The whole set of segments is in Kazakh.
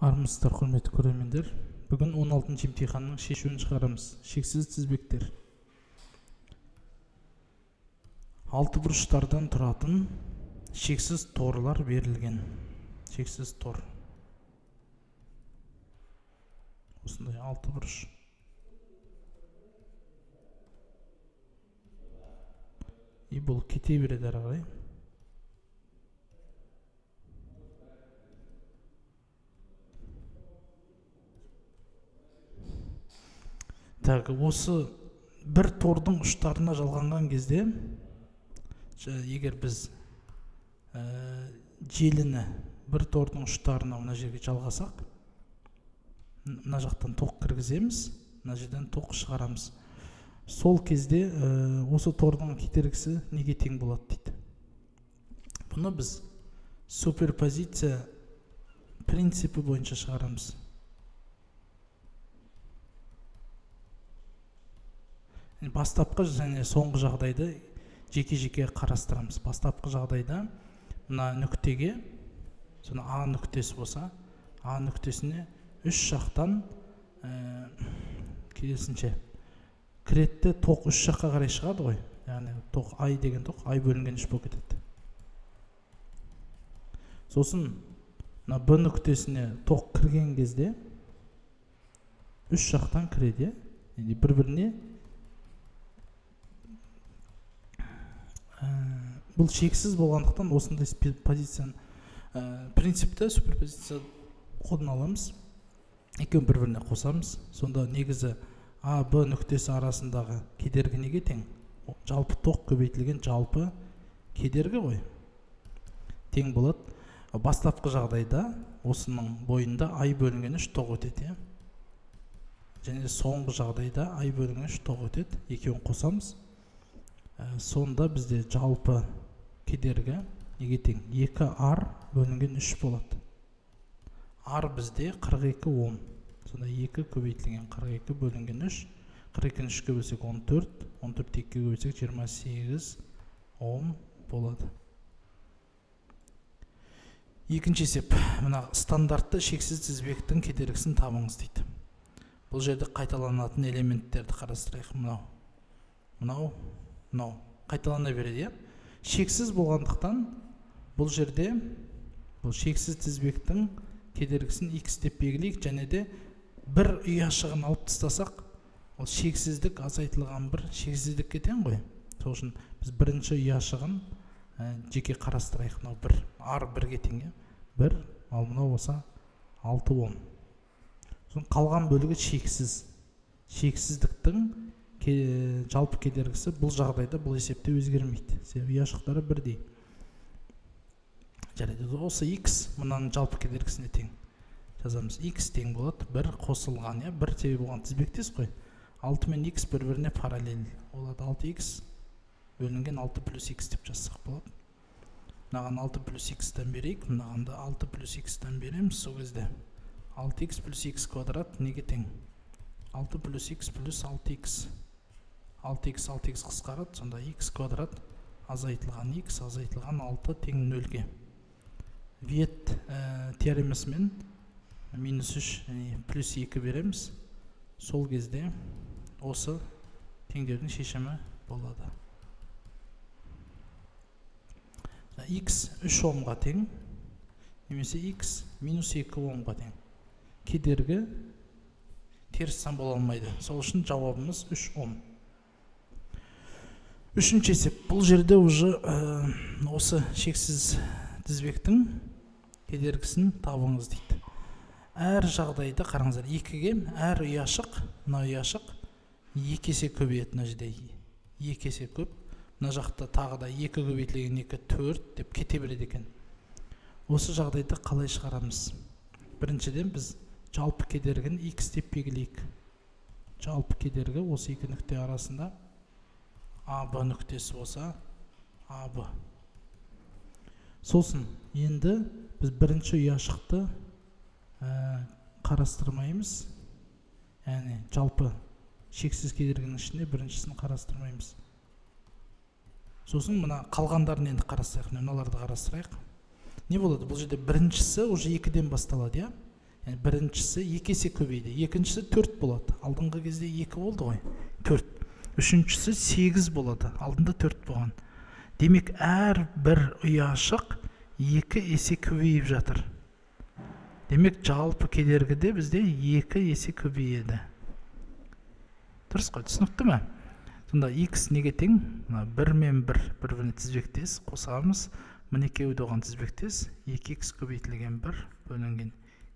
Армысыздар, құрметті көрермендер. Бүгін 16-шы емтиханның шешуін шығарамыз. Шексіз тізбектер. 6 бұрыштардан тұратын шексіз торлар берілген. Шексіз тор. Осындай 6 бұрыш. И бұл кете береді ары қарай. Осы бір тордың ұштарына жалғанған кезде, егер біз желіні бір тордың ұштарына мына жерге жалғасақ, мына жақтан тоқ кіргіземіз, мына жерден тоқ шығарамыз. Сол кезде осы тордың кедергісі неге тең болады дейді. Бұны біз суперпозиция принципі бойынша шығарамыз. Бастапқы және соңғы жағдайды жеке-жеке қарастырамыз. Бастапқы жағдайда мына нүктеге, соны А нүктесі болса, А нүктесіне үш жақтан керісінше кіретті тоқ үш жаққа қарай шығады ғой. Яғни тоқ ай деген тоқ ай бөлінген үш болып кетеді. Сосын мына Б нүктесіне тоқ кірген кезде үш жақтан кіреді. Бір-біріне бұл шексіз болғандықтан осындай позицияны принципті суперпозиция қолдан аламыз. Екеуін бір-біріне қосамыз. Сонда негізі А, Б нүктесі арасындағы кедергі неге тең? Жалпы тоқ көбейтілген жалпы кедергі ғой. Тең болады. Бастапқы жағдайда осының бойында ай бөлінген үш тоқ өтеді. Және соңғы жағдайда ай бөлінген үш тоқ өтеді. Екеуін қосамыз. Сонда бізде жалпы кедергі неге тең? 2R бөлінген 3 болады. R бізде 42 Ом. Сонда 2 көбейтілген 42 бөлінген 3. 42-ні 3-ке бөлсек 14. 14-ті 2-ге бөлсек 28 Ом болады. Екінші есеп. Мына стандартты шексіз тізбектің кедергісін табыңыз дейді. Бұл жерде қайталанатын элементтерді қарастырайық. Мынау қайталана береді. Шексіз болғандықтан бұл жерде бұл шексіз тізбектің кедергісін x деп белгілейік, және де бір ұяшығын алып тастасақ, ол шексіздік азайтылған бір шексіздікке тең ғой. Сол үшін біз бірінші ұяшығын жеке қарастырайық. Мынау бір r бірге тең, бір, ал мынау болса 6 Ом. Қалған бөлігі шексіз. Шексіздіктің жалпы кедергісі бұл жағдайда бұл есепте өзгермейді. Ұяшықтары бірдей. Жарайды. Осы x мұнаның жалпы кедергісіне тең. Жазамыз. X тең болады. Бір қосылған, бір себебі болған тізбектес қой. 6 мен x бір-біріне параллель. Олады 6x бөлінген 6 плюс x деп жазсақ болады. Мынаған 6 плюс x-тен берейік. Мынағанда 6 плюс x-тен береміз. Сол кезде 6x плюс x квадрат неге тең? 6 плюс x плюс 6x. 6x қысқарады, сонда x квадрат азайтылған x азайтылған 6 тең 0-ге. Вет теоремасымен минус 3 плюс 2 береміз. Сол кезде осы теңдердің шешімі болады. X 3 Омға тең, немесе x минус 2 Омға тең. Кедергі теріс сан бола алмайды. Сол үшін жауабымыз 3 Ом. Үшінші есеп. Бұл жерде уже осы шексіз тізбектің кедергісін табыңыз дейді. Әр жағдайда қараңыздар, 2-ге әр ұяшық, мына ұяшық 2 есе көбейеді. Мына жерде 2 есе көп. Мына жақта тағы да 2 көбейтілген 2 4 деп кете береді екен. Осы жағдайда қалай шығарамыз? Біріншіден біз жалпы кедергіні x деп белгілейік. Жалпы кедергі осы екі нүкте арасында AB нүктесі болса AB. Сосын енді біз бірінші ұяшықты қарастырмаймыз. Яғни жалпы шексіз кедергінің ішінде біріншісін қарастырмаймыз. Сосын мына қалғандарын енді қарастырайық. Мыналарды қарастырайық. Не болады? Бұл жерде біріншісі уже 2-ден басталады, Yani біріншісі 2 есе көбейді, екіншісі 4 болады. Алдыңғы кезде 2 болды ғой, 4. Үшіншісі 8 болады, алдында 4 болған. Демек, әр бір ұяшық 2 есе көбейіп жатыр. Демек, жалпы кедергіде бізде 2 есе көбейеді. Дұрыс қой, түсінікті ме? Сонда x неге тең? 1 мен 1 бір-біріне тізбектес қосамыз. Міне екеуі де оған тізбектес. 2x көбейтілген 1 бөлінген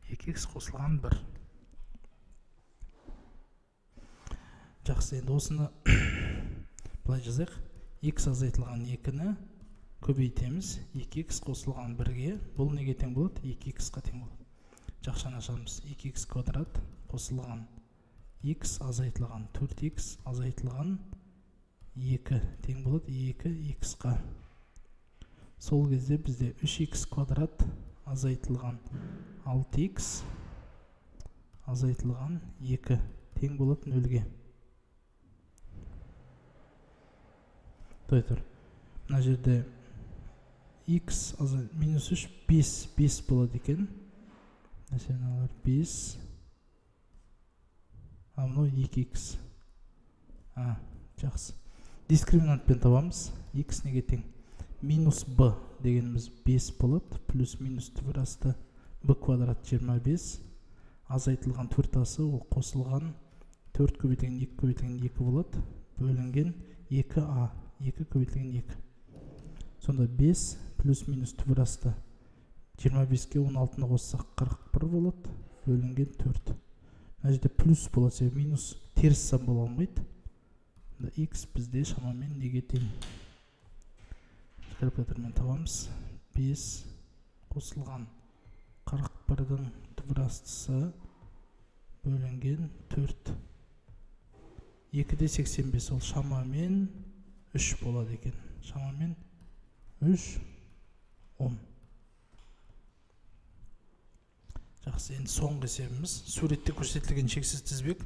2x қосылған 1. Жақсы, енді осыны былай жазайық. X азайтылған 2-ні көбейтеміз. 2x қосылған 1-ге. Бұл неге тең болады? 2x-қа тең болады. Жақшаны ашамыз. 2x квадрат қосылған x азайтылған 4x азайтылған 2 тең болады 2x-қа. Сол кезде бізде 3x квадрат азайтылған 6x азайтылған 2 тең болады 0-ге. Тұр. Мына жерде x минус 3 5 болады екен. Нәрсеналар 5. Мынау 2x. Жақсы. Дискриминантпен табамыз. X неге тең? Минус b дегеніміз 5 болады. Плюс минус түбірасты b квадрат 25. Азайтылған 4 асы ол қосылған 4 көбейтілген 2 көбейтілген 2 болады. Бөлінген 2a. 2 көбейтілген 2. Сонда 5 плюс минус түбірасты 25-ке 16-ны қоссақ 41 болады. Бөлінген 4. Мына жерде плюс болады, минус теріс сан бола алмайды. X бізде шамамен неге тең? Калькулятормен табамыз. 5 қосылған 41-дің түбірастысы бөлінген 4. 2-де 85, ол шамамен 3 болады екен. Шамамен 3, 10. Жақсы, енді соңғы есебіміз. Суретте көрсетілген шексіз тізбек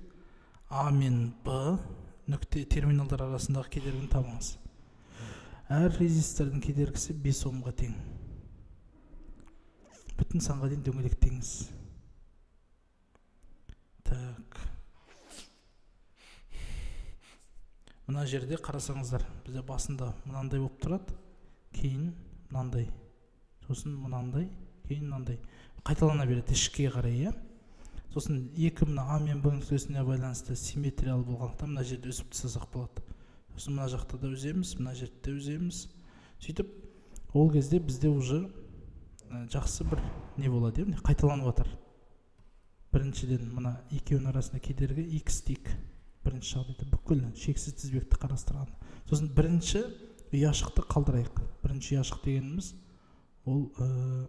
A мен B нүкте терминалдар арасындағы кедергіні табыңыз. Әр резистордың кедергісі 5 омға тең. Бүтін санға дейін дөңгелектеңіз. Так. Мына жерде қарасаңыздар, бізде басында мынандай болып тұрады, кейін мынандай, сосын мынандай, кейін мынандай. Қайталана береді ішке қарай, сосын екі мына А мен Б нүктесіне байланысты симметриялы болғандықтан мына жерде үзіп тастасақ болады. Сосын мына жақта да үземіз, мына жерде үземіз. Сөйтіп, ол кезде бізде уже жақсы бір не болады, қайталанып жатыр. Біріншіден мына екеуінің арасында кедергі x тик. Бірінші жағдайда бүкіл шексіз тізбекті қарастырған. Сосын бірінші ұяшықты қалдырайық. Бірінші ұяшық дегеніміз ол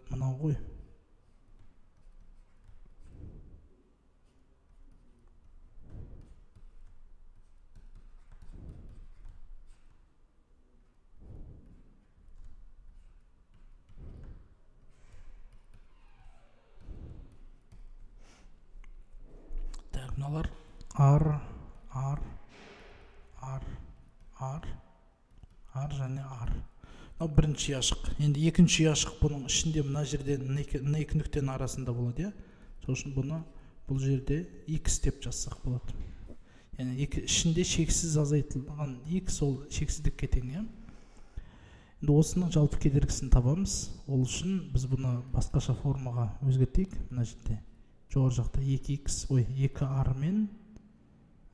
мынау ғой. Мыналар R және R. Мынау бірінші ұяшық. Енді екінші ұяшық бұның ішінде мына жерде мына екі нүктенің арасында болады, сол үшін бұл жерде X деп жазсақ болады. Яғни ішінде шексіз азайтылған X ол шексіздікке тең. Енді осының жалпы кедергісін табамыз. Ол үшін біз бұны басқаша формаға өзгертейік. Мына жерде жоғары жақта 2R мен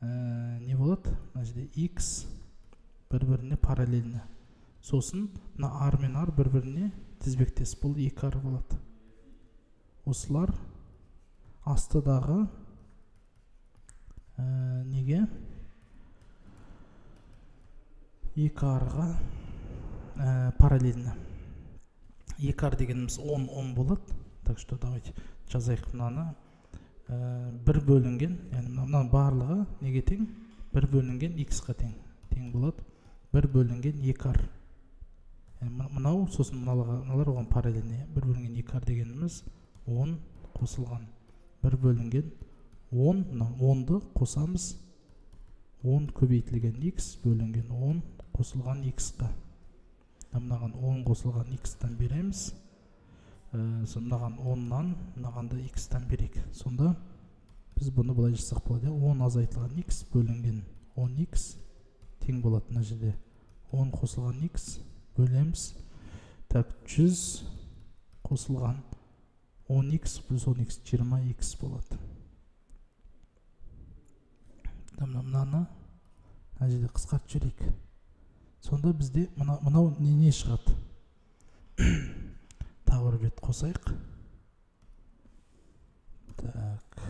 не болады? Мына жерде X бір-біріне параллельні. Сосын мына R мен R бір-біріне тізбектес. Бұл 2R болады. Осылар астыдағы неге 2R-ға параллельні. 2R дегеніміз 10 болады. Так что давайте жазайық мынаны. Бір бөлінген, яғни мынаны барлығы неге тең? Бір бөлінген X-қа тең болады. Бір бөлінген 2R. Мынау, сосын мыналар оған параллельні. Бір бөлінген 2R дегеніміз 10 қосылған. Бір бөлінген 10, 10-ды қосамыз. 10 көбейтілген X бөлінген 10 қосылған X-қа. Мынаған 10 қосылған X-тан береміз. мынаған 10-нан мынаған да x-тан берейік. Сонда біз бұны былай жасақ болады. 10 азайтылған x бөлінген 10x тең болады мына жерде. 10 қосылған x бөлеміз. Так, 100 қосылған 10x плюс 10x 20x болады. Мынаны мына жерде қысқартып жіберейік. Сонда бізде мынау не шығады? Тағы бір бет қосайық. Так.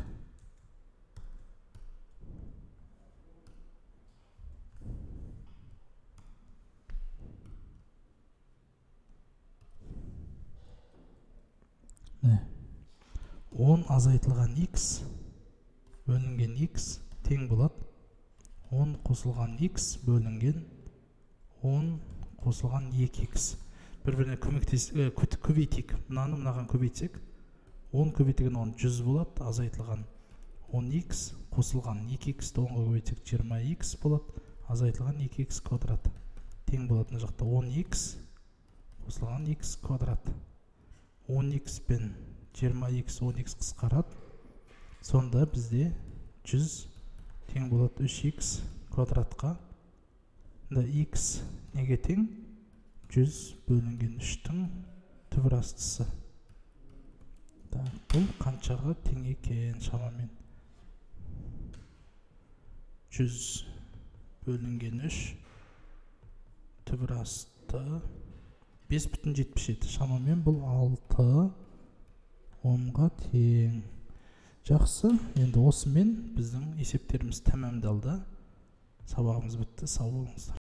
Не? 10 азайтылған x бөлінген x тең болады. 10 қосылған x бөлінген 10 қосылған 2x. Бір-біріне көбейтейік. Мынаған көбейтсек, 10 көбейтілген 10 100 болады. Азайтылған 10x қосылған 2x 10-ға көбейтсек 20x болады. Азайтылған 2x квадрат. Тең болады мына жақта 10x қосылған x квадрат. 10x пен 20x 10x қысқарады. Сонда бізде 100 тең болады 3x квадратқа. X неге тең? 100 бөлінген 3-тің түбір астысы. Бұл қаншаға тең екен шамамен? 100 бөлінген 3 түбір асты 5,77. Шамамен бұл 6 10-ға тең. Жақсы, енді осымен біздің есептеріміз тәмамдалды. Сабағымыз бітті. Сау болыңыздар.